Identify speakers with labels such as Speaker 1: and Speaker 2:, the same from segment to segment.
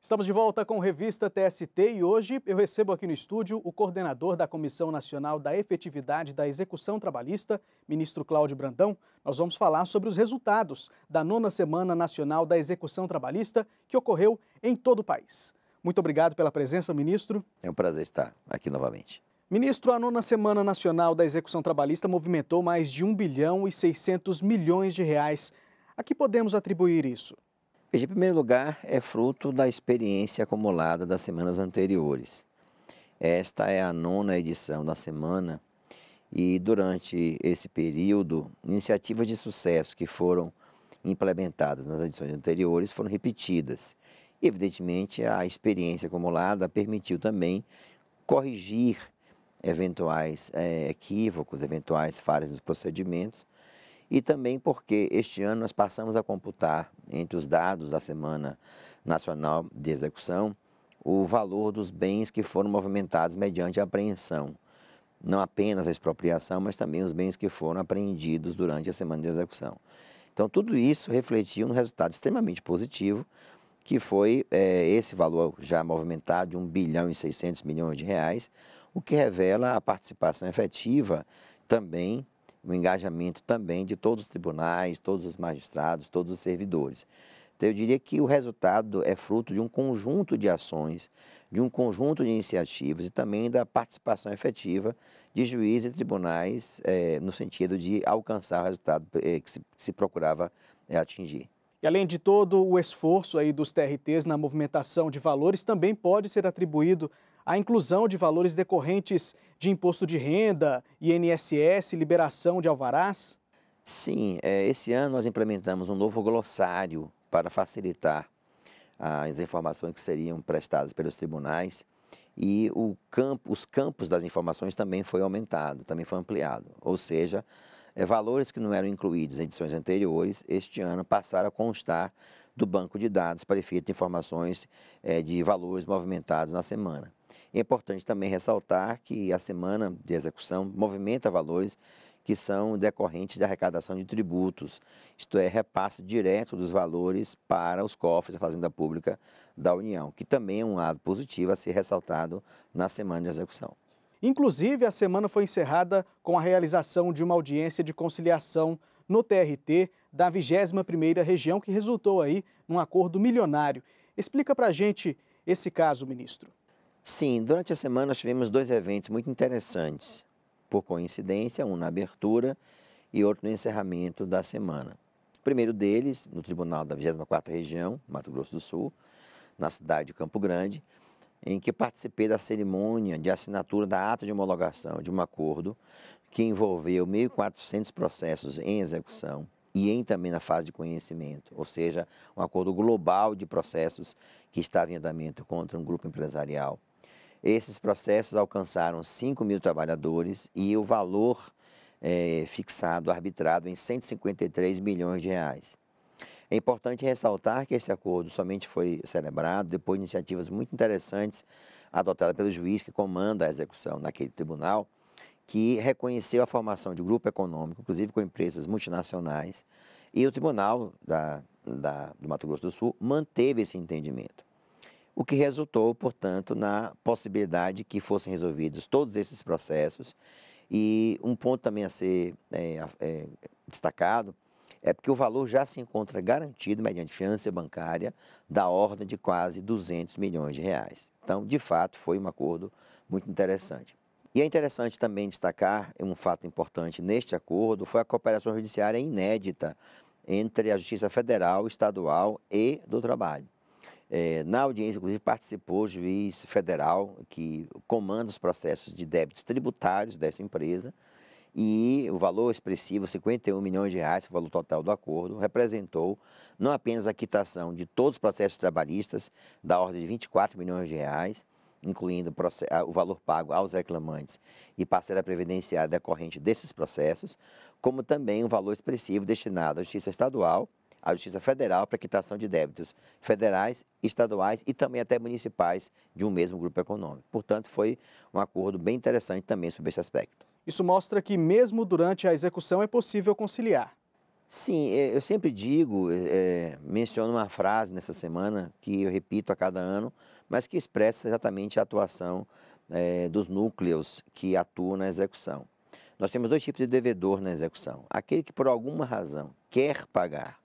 Speaker 1: Estamos de volta com Revista TST e hoje eu recebo aqui no estúdio o coordenador da Comissão Nacional da Efetividade da Execução Trabalhista, ministro Cláudio Brandão. Nós vamos falar sobre os resultados da 9ª Semana Nacional da Execução Trabalhista, que ocorreu em todo o país. Muito obrigado pela presença, ministro.
Speaker 2: É um prazer estar aqui novamente.
Speaker 1: Ministro, a 9ª Semana Nacional da Execução Trabalhista movimentou mais de 1 bilhão e 600 milhões de reais. A que podemos atribuir isso?
Speaker 2: Veja, em primeiro lugar, é fruto da experiência acumulada das semanas anteriores. Esta é a 9ª edição da semana e, durante esse período, iniciativas de sucesso que foram implementadas nas edições anteriores foram repetidas. E, evidentemente, a experiência acumulada permitiu também corrigir eventuais equívocos, eventuais falhas nos procedimentos, e também porque este ano nós passamos a computar, entre os dados da Semana Nacional de Execução, o valor dos bens que foram movimentados mediante a apreensão. Não apenas a expropriação, mas também os bens que foram apreendidos durante a Semana de Execução. Então, tudo isso refletiu num resultado extremamente positivo, que foi esse valor já movimentado de 1 bilhão e 600 milhões de reais, o que revela a participação efetiva também, o engajamento também de todos os tribunais, todos os magistrados, todos os servidores. Então, eu diria que o resultado é fruto de um conjunto de ações, de um conjunto de iniciativas e também da participação efetiva de juízes e tribunais no sentido de alcançar o resultado que se procurava atingir.
Speaker 1: E além de todo o esforço aí dos TRTs na movimentação de valores, também pode ser atribuído a inclusão de valores decorrentes de imposto de renda, INSS, liberação de alvarás?
Speaker 2: Sim, esse ano nós implementamos um novo glossário para facilitar as informações que seriam prestadas pelos tribunais e os campos das informações também foi aumentado, também foi ampliado. Ou seja, valores que não eram incluídos em edições anteriores, este ano passaram a constar do banco de dados para efeito de informações de valores movimentados na semana. É importante também ressaltar que a semana de execução movimenta valores que são decorrentes da arrecadação de tributos, isto é, repasse direto dos valores para os cofres da Fazenda Pública da União, que também é um lado positivo a ser ressaltado na semana de execução.
Speaker 1: Inclusive, a semana foi encerrada com a realização de uma audiência de conciliação no TRT da 21ª Região, que resultou aí num acordo milionário. Explica pra gente esse caso, ministro.
Speaker 2: Sim, durante a semana nós tivemos 2 eventos muito interessantes, por coincidência, um na abertura e outro no encerramento da semana. O primeiro deles, no Tribunal da 24ª Região, Mato Grosso do Sul, na cidade de Campo Grande, em que participei da cerimônia de assinatura da ata de homologação de um acordo que envolveu 1.400 processos em execução e também na fase de conhecimento, ou seja, um acordo global de processos que estava em andamento contra um grupo empresarial. Esses processos alcançaram 5.000 trabalhadores e o valor fixado, arbitrado em 153 milhões de reais. É importante ressaltar que esse acordo somente foi celebrado depois de iniciativas muito interessantes adotadas pelo juiz que comanda a execução naquele tribunal, que reconheceu a formação de grupo econômico, inclusive com empresas multinacionais, e o Tribunal do Mato Grosso do Sul manteve esse entendimento. O que resultou, portanto, na possibilidade que fossem resolvidos todos esses processos. E um ponto também a ser destacado é porque o valor já se encontra garantido mediante fiança bancária da ordem de quase 200 milhões de reais. Então, de fato, foi um acordo muito interessante. E é interessante também destacar um fato importante neste acordo, foi a cooperação judiciária inédita entre a Justiça Federal, Estadual e do Trabalho. Na audiência, inclusive, participou o juiz federal que comanda os processos de débitos tributários dessa empresa e o valor expressivo, 51 milhões de reais, o valor total do acordo, representou não apenas a quitação de todos os processos trabalhistas da ordem de 24 milhões de reais, incluindo o valor pago aos reclamantes e parcela previdenciária decorrente desses processos, como também um valor expressivo destinado à Justiça Estadual, à Justiça Federal para quitação de débitos federais, estaduais e também até municipais de um mesmo grupo econômico. Portanto, foi um acordo bem interessante também sobre esse aspecto.
Speaker 1: Isso mostra que mesmo durante a execução é possível conciliar.
Speaker 2: Sim, eu sempre digo, menciono uma frase nessa semana que eu repito a cada ano, mas que expressa exatamente a atuação dos núcleos que atuam na execução. Nós temos dois tipos de devedor na execução. Aquele que por alguma razão quer pagar,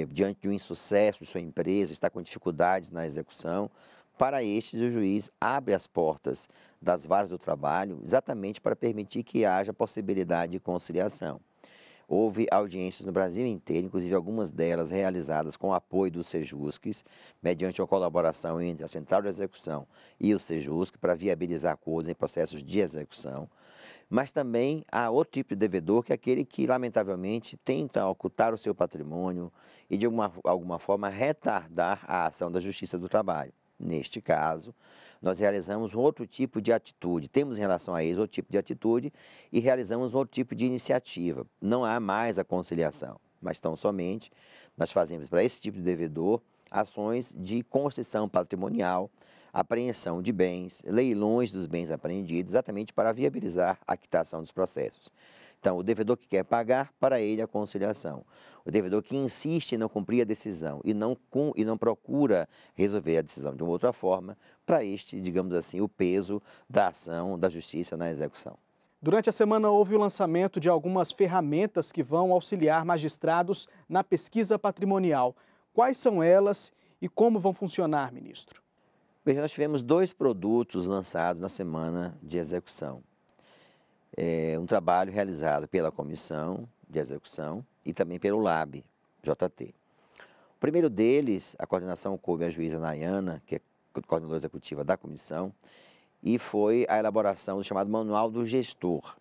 Speaker 2: diante de um insucesso de sua empresa, está com dificuldades na execução, para estes o juiz abre as portas das varas do trabalho exatamente para permitir que haja possibilidade de conciliação. Houve audiências no Brasil inteiro, inclusive algumas delas realizadas com o apoio do Sejusc, mediante uma colaboração entre a Central de Execução e o Sejusc, para viabilizar acordos em processos de execução. Mas também há outro tipo de devedor, que é aquele que, lamentavelmente, tenta ocultar o seu patrimônio e, de alguma forma, retardar a ação da Justiça do Trabalho. Neste caso, nós realizamos um outro tipo de atitude, temos em relação a eles outro tipo de atitude e realizamos um outro tipo de iniciativa. Não há mais a conciliação, mas tão somente nós fazemos para esse tipo de devedor ações de constrição patrimonial, apreensão de bens, leilões dos bens apreendidos, exatamente para viabilizar a quitação dos processos. Então, o devedor que quer pagar, para ele a conciliação. O devedor que insiste em não cumprir a decisão e não procura resolver a decisão de uma outra forma, para este, digamos assim, o peso da ação da justiça na execução.
Speaker 1: Durante a semana houve o lançamento de algumas ferramentas que vão auxiliar magistrados na pesquisa patrimonial. Quais são elas e como vão funcionar, ministro?
Speaker 2: Veja, nós tivemos dois produtos lançados na semana de execução. Um trabalho realizado pela Comissão de Execução e também pelo LAB-JT. O primeiro deles, a coordenação coube à juíza Nayana, que é coordenadora executiva da comissão, e foi a elaboração do chamado Manual do Gestor.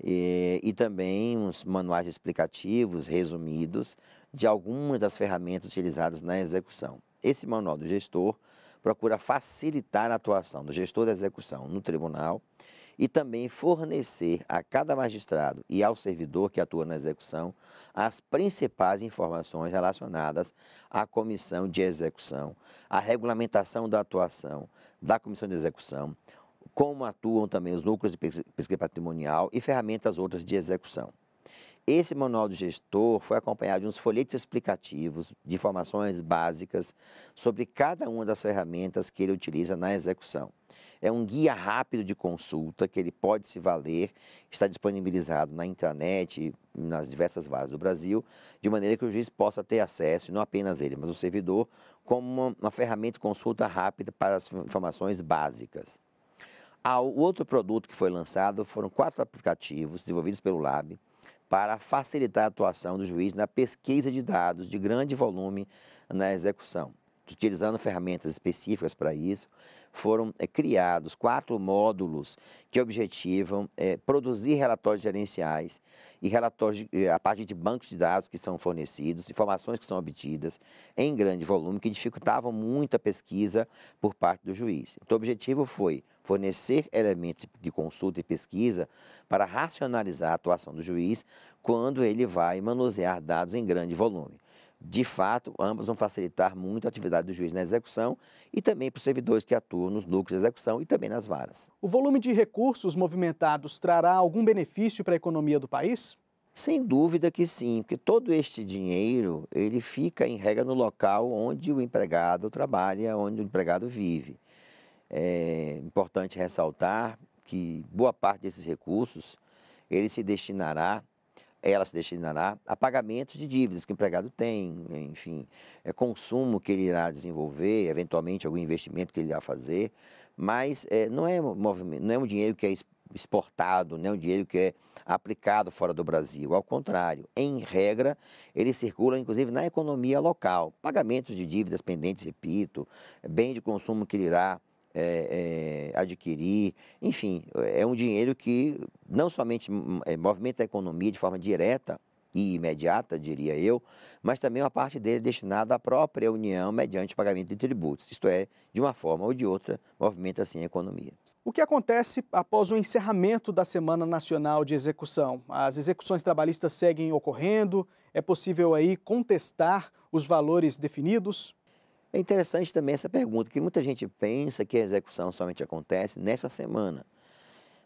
Speaker 2: E também uns manuais explicativos, resumidos, de algumas das ferramentas utilizadas na execução. Esse Manual do Gestor procura facilitar a atuação do gestor da execução no tribunal e também fornecer a cada magistrado e ao servidor que atua na execução as principais informações relacionadas à comissão de execução, à regulamentação da atuação da comissão de execução, como atuam também os núcleos de pesquisa patrimonial e ferramentas outras de execução. Esse manual do gestor foi acompanhado de uns folhetos explicativos de informações básicas sobre cada uma das ferramentas que ele utiliza na execução. É um guia rápido de consulta que ele pode se valer, está disponibilizado na intranet, nas diversas varas do Brasil, de maneira que o juiz possa ter acesso, e não apenas ele, mas o servidor, como uma ferramenta de consulta rápida para as informações básicas. O outro produto que foi lançado foram 4 aplicativos desenvolvidos pelo LAB, para facilitar a atuação do juiz na pesquisa de dados de grande volume na execução. Utilizando ferramentas específicas para isso, foram criados 4 módulos que objetivam produzir relatórios gerenciais e relatórios a partir de bancos de dados que são fornecidos, informações que são obtidas em grande volume, que dificultavam muito a pesquisa por parte do juiz. Então, o objetivo foi fornecer elementos de consulta e pesquisa para racionalizar a atuação do juiz quando ele vai manusear dados em grande volume. De fato, ambas vão facilitar muito a atividade do juiz na execução e também para os servidores que atuam nos núcleos de execução e também nas varas.
Speaker 1: O volume de recursos movimentados trará algum benefício para a economia do país?
Speaker 2: Sem dúvida que sim, porque todo este dinheiro, ele fica em regra no local onde o empregado trabalha, onde o empregado vive. É importante ressaltar que boa parte desses recursos, ela se destinará a pagamentos de dívidas que o empregado tem, enfim, consumo que ele irá desenvolver, eventualmente algum investimento que ele irá fazer, mas não é um dinheiro que é exportado, não é um dinheiro que é aplicado fora do Brasil. Ao contrário, em regra, ele circula inclusive na economia local. Pagamentos de dívidas pendentes, repito, bem de consumo que ele irá adquirir, enfim, é um dinheiro que não somente movimenta a economia de forma direta e imediata, diria eu, mas também uma parte dele é destinada à própria União mediante o pagamento de tributos, isto é, de uma forma ou de outra, movimenta assim a economia.
Speaker 1: O que acontece após o encerramento da Semana Nacional de Execução? As execuções trabalhistas seguem ocorrendo? É possível aí contestar os valores definidos?
Speaker 2: É interessante também essa pergunta, porque muita gente pensa que a execução somente acontece nessa semana.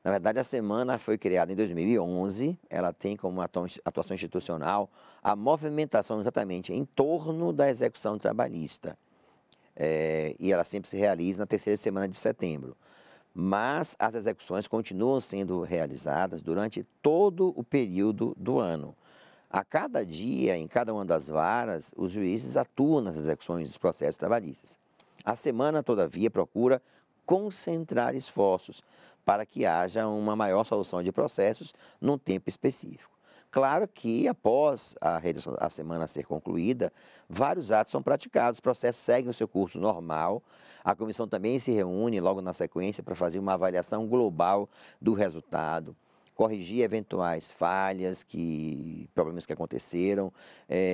Speaker 2: Na verdade, a semana foi criada em 2011, ela tem como atuação institucional a movimentação exatamente em torno da execução trabalhista. E ela sempre se realiza na terceira semana de setembro. Mas as execuções continuam sendo realizadas durante todo o período do ano. A cada dia, em cada uma das varas, os juízes atuam nas execuções dos processos trabalhistas. A semana, todavia, procura concentrar esforços para que haja uma maior solução de processos num tempo específico. Claro que, após a semana ser concluída, vários atos são praticados, os processos seguem o seu curso normal. A comissão também se reúne logo na sequência para fazer uma avaliação global do resultado, corrigir eventuais falhas, problemas que aconteceram,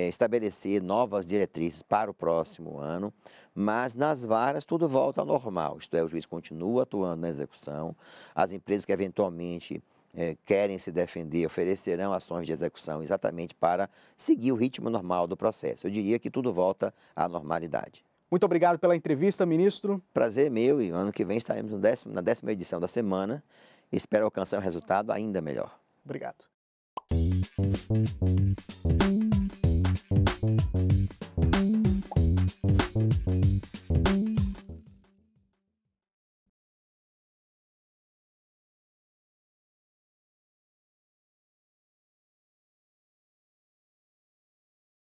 Speaker 2: estabelecer novas diretrizes para o próximo ano, mas nas varas tudo volta ao normal, isto é, o juiz continua atuando na execução, as empresas que eventualmente querem se defender oferecerão ações de execução exatamente para seguir o ritmo normal do processo. Eu diria que tudo volta à normalidade.
Speaker 1: Muito obrigado pela entrevista, ministro.
Speaker 2: Prazer meu, e ano que vem estaremos na 10ª edição da semana. Espero alcançar um resultado ainda melhor.
Speaker 1: Obrigado.